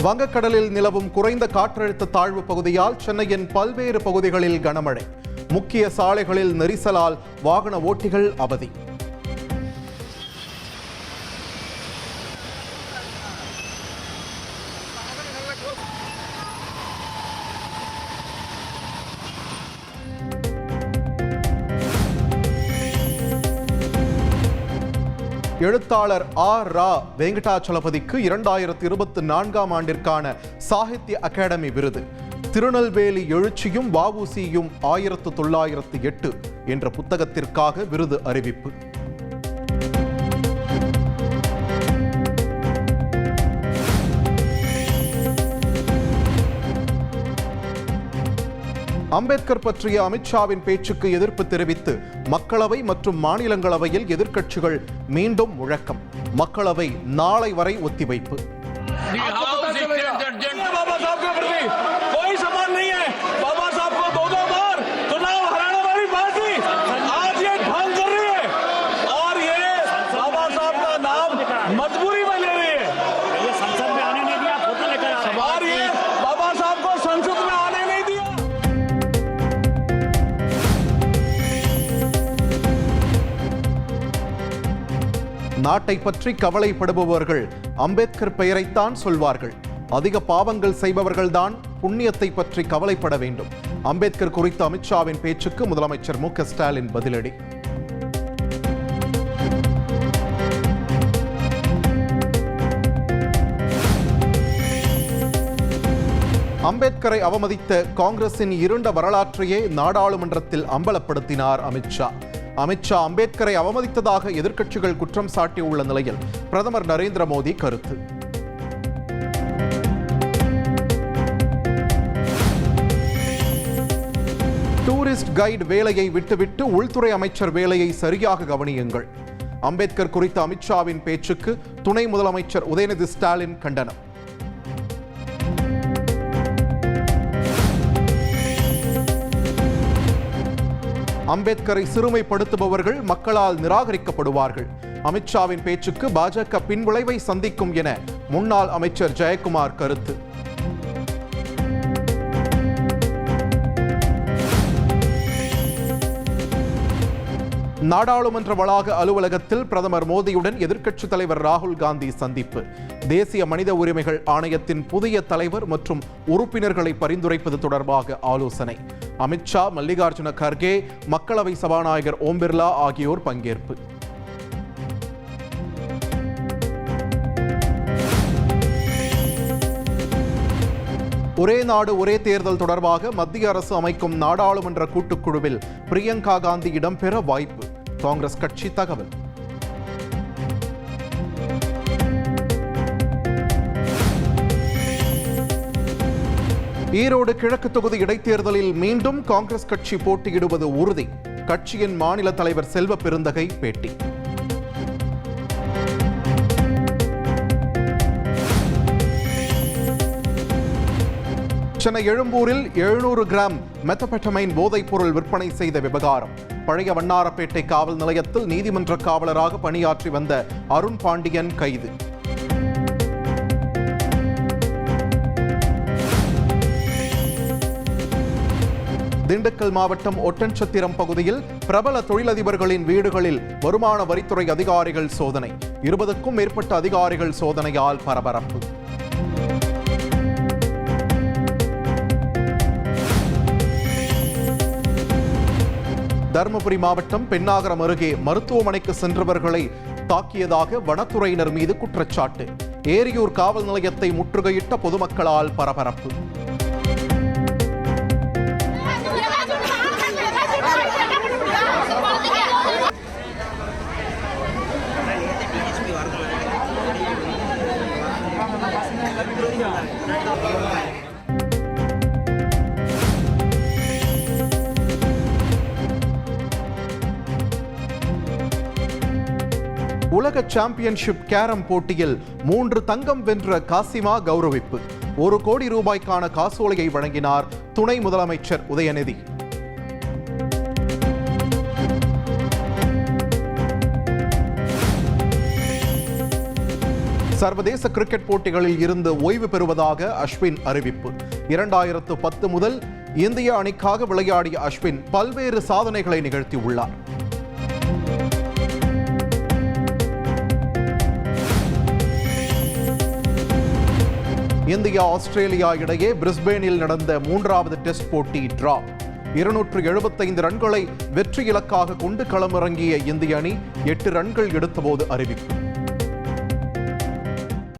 வங்கக்கடலில் நிலவும் குறைந்த காற்றழுத்த தாழ்வு பகுதியால் சென்னையின் பல்வேறு பகுதிகளில் கனமழை. முக்கிய சாலைகளில் நெரிசலால் வாகன ஓட்டிகள் அவதி. எழுத்தாளர் ரா. வெங்கடாச்சலபதிக்கு 2024ஆம் ஆண்டிற்கான சாகித்ய அகாடமி விருது. திருநெல்வேலி எழுச்சியும் வ.உ.சி.யும் 1908 என்ற புத்தகத்திற்காக விருது அறிவிப்பு. அம்பேத்கர் பற்றிய அமித்ஷாவின் பேச்சுக்கு எதிர்ப்பு தெரிவித்து மக்களவை மற்றும் மாநிலங்களவையில் எதிர்க்கட்சிகள் மீண்டும் முழக்கம். மக்களவை நாளை வரை ஒத்திவைப்பு. நாட்டை பற்றி கவலைப்படுபவர்கள் அம்பேத்கர் பெயரைத்தான் சொல்வார்கள். அதிக பாவங்கள் செய்பவர்கள்தான் புண்ணியத்தை பற்றி கவலைப்பட வேண்டும். அம்பேத்கர் குறித்த அமித்ஷாவின் பேச்சுக்கு முதலமைச்சர் மு.க. ஸ்டாலின் பதிலடி. அம்பேத்கரை அவமதித்த காங்கிரசின் இருண்ட வரலாற்றையே நாடாளுமன்றத்தில் அம்பலப்படுத்தினார் அமித்ஷா. அம்பேத்கரை அவமதித்ததாக எதிர்க்கட்சிகள் குற்றம் சாட்டியுள்ள நிலையில் பிரதமர் நரேந்திர மோடி கருத்து. டூரிஸ்ட் கைடு வேலையை விட்டுவிட்டு உள்துறை அமைச்சர் வேலையை சரியாக கவனியுங்கள். அம்பேத்கர் குறித்த அமித்ஷாவின் பேச்சுக்கு துணை முதலமைச்சர் உதயநிதி ஸ்டாலின் கண்டனம். அம்பேத்கரை சிறுமைப்படுத்துபவர்கள் மக்களால் நிராகரிக்கப்படுவார்கள். அமித்ஷாவின் பேச்சுக்கு பாஜக பின்விளைவை சந்திக்கும் என முன்னாள் அமைச்சர் ஜெயக்குமார் கருத்து. நாடாளுமன்ற வளாக அலுவலகத்தில் பிரதமர் மோடியுடன் எதிர்க்கட்சித் தலைவர் ராகுல் காந்தி சந்திப்பு. தேசிய மனித உரிமைகள் ஆணையத்தின் புதிய தலைவர் மற்றும் உறுப்பினர்களை பரிந்துரைப்பது தொடர்பாக ஆலோசனை. அமித்ஷா, மல்லிகார்ஜுன கர்கே, மக்களவை சபாநாயகர் ஓம் பிர்லா ஆகியோர் பங்கேற்பு. ஒரே நாடு ஒரே தேர்தல் தொடர்பாக மத்திய அரசு அமைக்கும் நாடாளுமன்ற கூட்டுக்குழுவில் பிரியங்கா காந்தி இடம்பெற வாய்ப்பு. காங்கிரஸ் கட்சி தகவல். ஈரோடு கிழக்கு தொகுதி இடைத்தேர்தலில் மீண்டும் காங்கிரஸ் கட்சி போட்டியிடுவது உறுதி. கட்சியின் மாநில தலைவர் செல்வ பெருந்தகை பேட்டி. சென்னை எழும்பூரில் 700 கிராம் மெத்தபெட்டமைன் போதைப் பொருள் விற்பனை செய்த விவகாரம். பழைய வண்ணாரப்பேட்டை காவல் நிலையத்தில் நீதிமன்ற காவலராக பணியாற்றி வந்த அருண் பாண்டியன் கைது. திண்டுக்கல் மாவட்டம் ஒட்டன்சத்திரம் பகுதியில் பிரபல தொழிலதிபர்களின் வீடுகளில் வருமான வரித்துறை அதிகாரிகள் சோதனை. 20க்கும் மேற்பட்ட அதிகாரிகள் சோதனையால் பரபரப்பு. தருமபுரி மாவட்டம் பென்னாகரம் அருகே மருத்துவமனைக்கு சென்றவர்களை தாக்கியதாக வனத்துறையினர் மீது குற்றச்சாட்டு. ஏரியூர் காவல் நிலையத்தை முற்றுகையிட்ட பொதுமக்களால் பரபரப்பு. உலக சாம்பியன்ஷிப் கேரம் போட்டியில் 3 தங்கம் வென்ற காசிமா கௌரவிப்பு. 1 கோடி ரூபாய்க்கான காசோலையை வழங்கினார் துணை முதலமைச்சர் உதயநிதி. சர்வதேச கிரிக்கெட் போட்டிகளில் இருந்து ஓய்வு பெறுவதாக அஸ்வின் அறிவிப்பு. 2010 முதல் இந்திய அணிக்காக விளையாடிய அஸ்வின் பல்வேறு சாதனைகளை நிகழ்த்தியுள்ளார். இந்தியா ஆஸ்திரேலியா இடையே பிரிஸ்பேனில் நடந்த 3வது டெஸ்ட் போட்டி டிரா. 275 ரன்களை வெற்றி இலக்காக கொண்டு களமிறங்கிய இந்திய அணி 8 ரன்கள் எடுத்தபோது அறிவிப்பு.